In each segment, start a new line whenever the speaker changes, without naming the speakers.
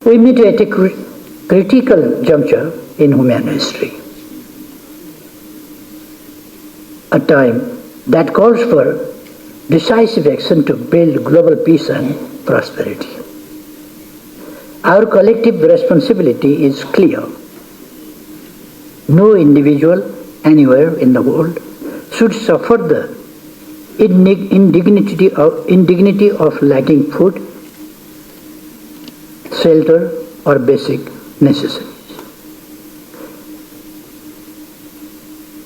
We meet at a critical juncture in human history, a time that calls for decisive action to build global peace and prosperity. Our collective responsibility is clear. No individual anywhere in the world should suffer the indignity of lacking food, shelter, or basic necessities.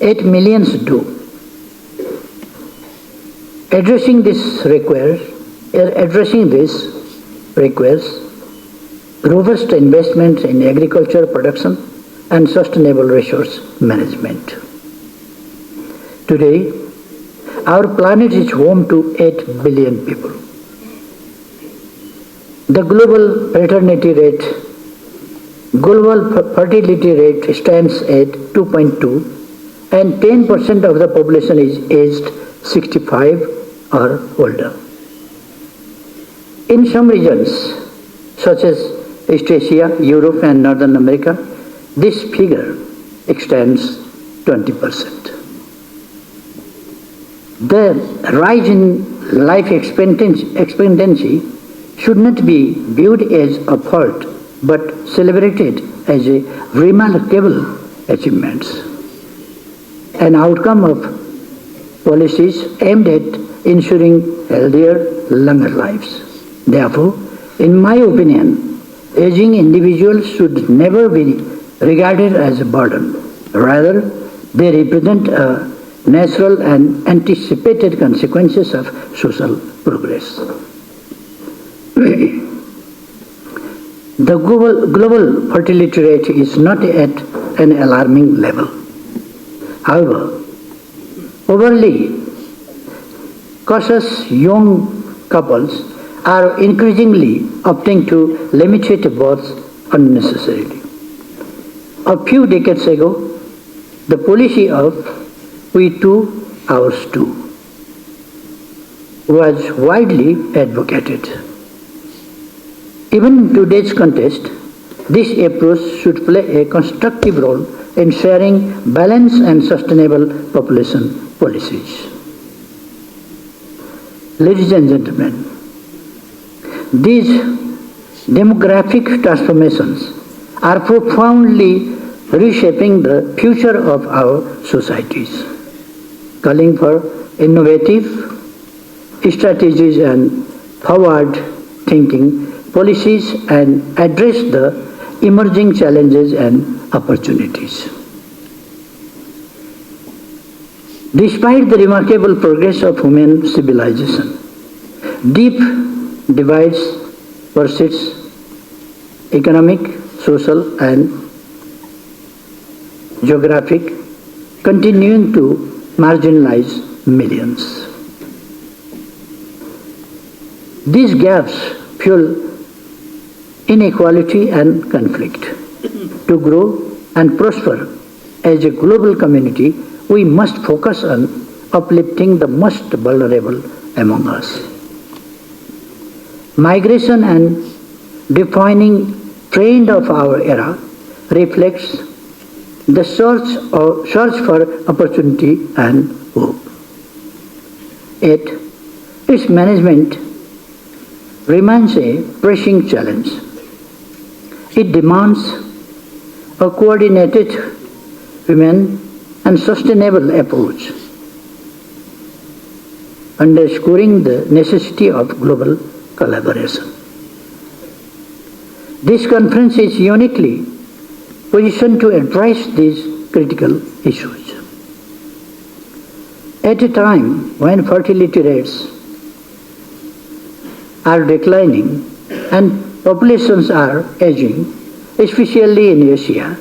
8 million do. Addressing this requires robust investment in agriculture production and sustainable resource management. Today, our planet is home to 8 billion people. The global fertility rate stands at 2.2, and 10% of the population is aged 65 or older. In some regions, such as East Asia, Europe, and Northern America, this figure extends 20%. The rise in life expectancy should not be viewed as a fault, but celebrated as a remarkable achievement, an outcome of policies aimed at ensuring healthier, longer lives. Therefore, in my opinion, aging individuals should never be regarded as a burden. Rather, they represent a natural and anticipated consequences of social progress. The global fertility rate is not at an alarming level. However, overly cautious young couples are increasingly opting to limited births unnecessarily. A few decades ago, the policy of "we two, ours too" was widely advocated. Even in today's context, this approach should play a constructive role in sharing balanced and sustainable population policies. Ladies and gentlemen, these demographic transformations are profoundly reshaping the future of our societies, calling for innovative strategies and forward-thinking policies and address the emerging challenges and opportunities. Despite the remarkable progress of human civilization, deep divides persist: economic, social, and geographic, continuing to marginalize millions. These gaps fuel inequality and conflict. To grow and prosper as a global community, we must focus on uplifting the most vulnerable among us. Migration and defining trend of our era reflects the search for opportunity and hope. Yet, its management remains a pressing challenge. It demands a coordinated, humane, and sustainable approach, underscoring the necessity of global collaboration. This conference is uniquely positioned to address these critical issues. At a time when fertility rates are declining and populations are aging, especially in Asia,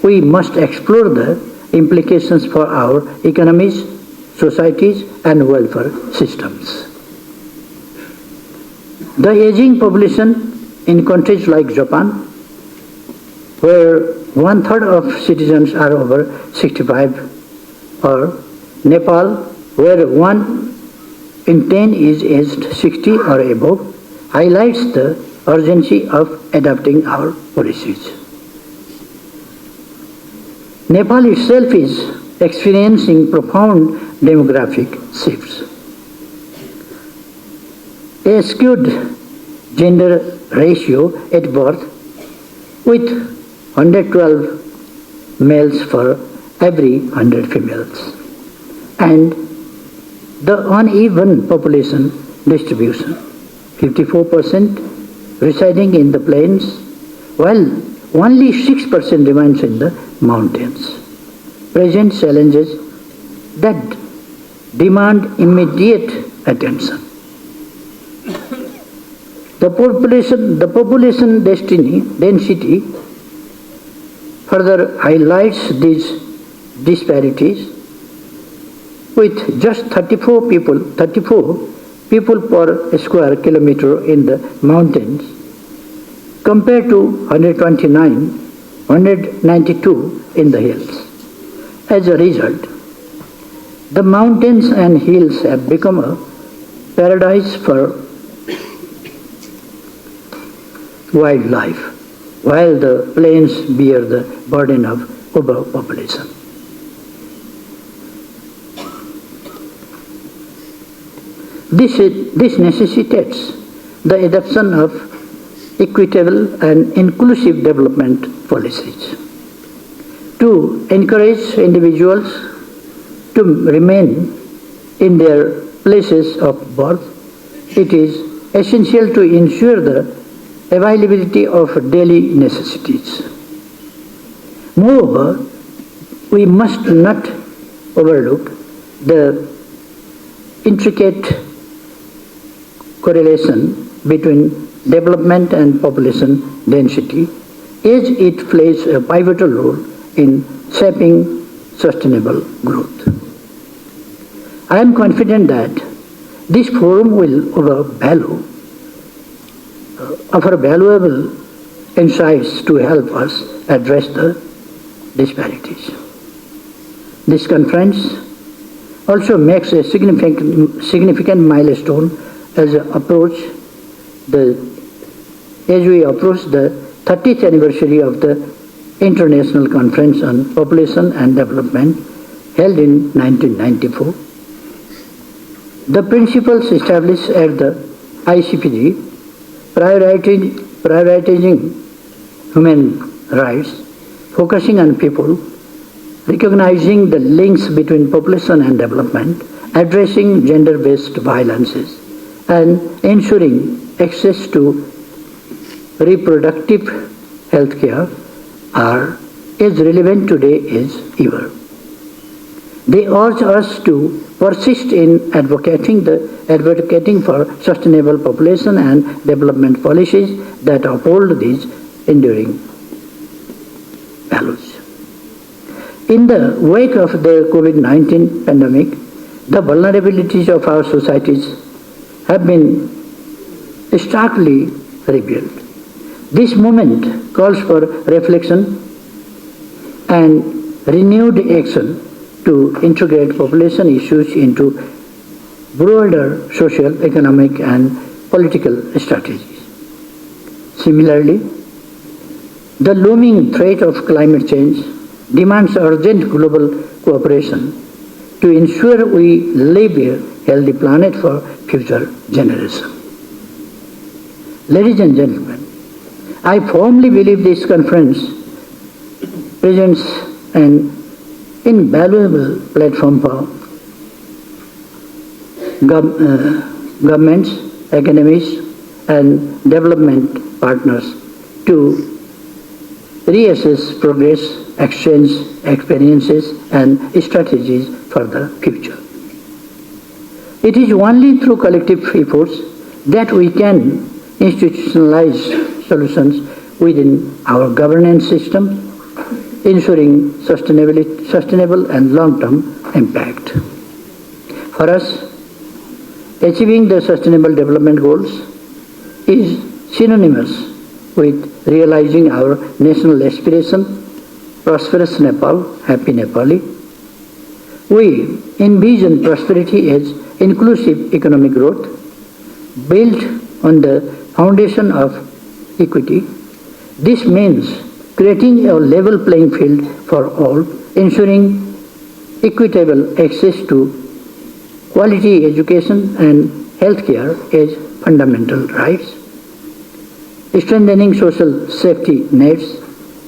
we must explore the implications for our economies, societies, and welfare systems. The aging population in countries like Japan, where 1/3 of citizens are over 65, or Nepal, where 1 in 10 is aged 60 or above, highlights the urgency of adapting our policies. Nepal itself is experiencing profound demographic shifts. A skewed gender ratio at birth with 112 males for every 100 females, and the uneven population distribution, 54% residing in the plains, while only 6% remains in the mountains, present challenges that demand immediate attention. The population density further highlights these disparities, with just 34 people per square kilometer in the mountains compared to 192 in the hills. As a result, the mountains and hills have become a paradise for wildlife, while the plains bear the burden of overpopulation. This necessitates the adoption of equitable and inclusive development policies to encourage individuals to remain in their places of birth. It is essential to ensure the availability of daily necessities. Moreover, we must not overlook the intricate correlation between development and population density, as it plays a pivotal role in shaping sustainable growth. I am confident that this forum will offer valuable insights to help us address the disparities. This conference also makes a significant milestone as we approach the 30th anniversary of the International Conference on Population and Development held in 1994. The principles established at the ICPD, prioritizing human rights, focusing on people, recognizing the links between population and development, addressing gender-based violences, and ensuring access to reproductive health care are as relevant today as ever. They urge us to persist in advocating for sustainable population and development policies that uphold these enduring values. In the wake of the COVID-19 pandemic, the vulnerabilities of our societies have been starkly revealed. This moment calls for reflection and renewed action to integrate population issues into broader social, economic, and political strategies. Similarly, the looming threat of climate change demands urgent global cooperation to ensure we leave a healthy planet for future generations. Ladies and gentlemen, I firmly believe this conference presents an invaluable platform for governments, academics, and development partners to reassess progress, exchange experiences, and strategies for the future. It is only through collective efforts that we can institutionalize solutions within our governance system, ensuring sustainable and long-term impact. For us, achieving the Sustainable Development Goals is synonymous with realizing our national aspiration, prosperous Nepal, happy Nepali. We envision prosperity as inclusive economic growth built on the foundation of equity. This means creating a level playing field for all, ensuring equitable access to quality education and healthcare as fundamental rights, strengthening social safety nets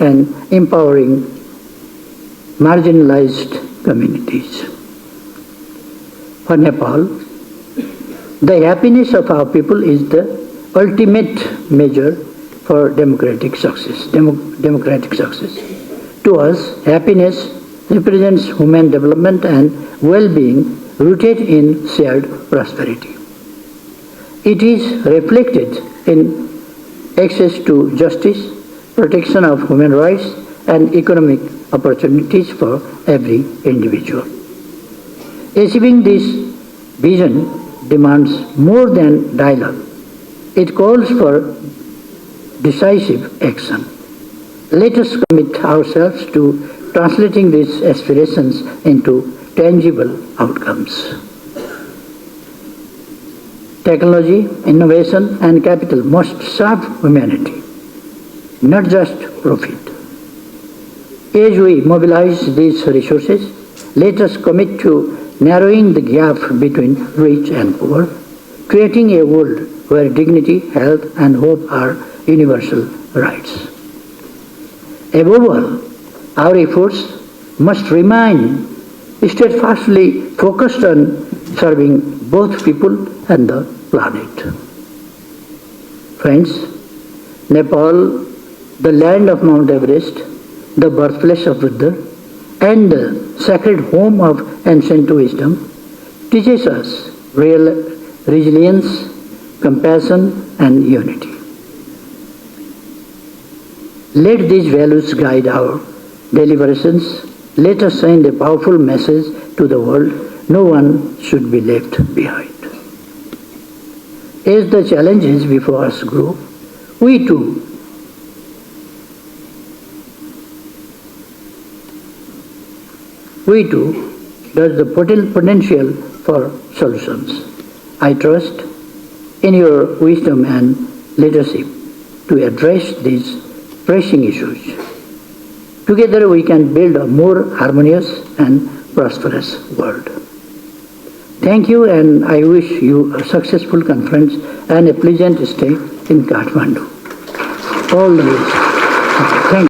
and empowering marginalized communities. For Nepal, the happiness of our people is the ultimate measure for democratic success. To us, happiness represents human development and well-being rooted in shared prosperity. It is reflected in access to justice, protection of human rights, and economic opportunities for every individual. Achieving this vision demands more than dialogue. It calls for decisive action. Let us commit ourselves to translating these aspirations into tangible outcomes. Technology, innovation, and capital must serve humanity, not just profit. As we mobilize these resources, let us commit to narrowing the gap between rich and poor, creating a world where dignity, health, and hope are universal rights. Above all, our efforts must remain steadfastly focused on serving both people and the planet. Friends, Nepal, the land of Mount Everest, the birthplace of Buddha, and the sacred home of ancient wisdom, teaches us real resilience, compassion, and unity. Let these values guide our deliberations. Let us send a powerful message to the world: no one should be left behind. As the challenges before us grow, we too there's the potential for solutions. I trust in your wisdom and leadership to address these pressing issues. Together we can build a more harmonious and prosperous world. Thank you, and I wish you a successful conference and a pleasant stay in Kathmandu. All the best. Thank you.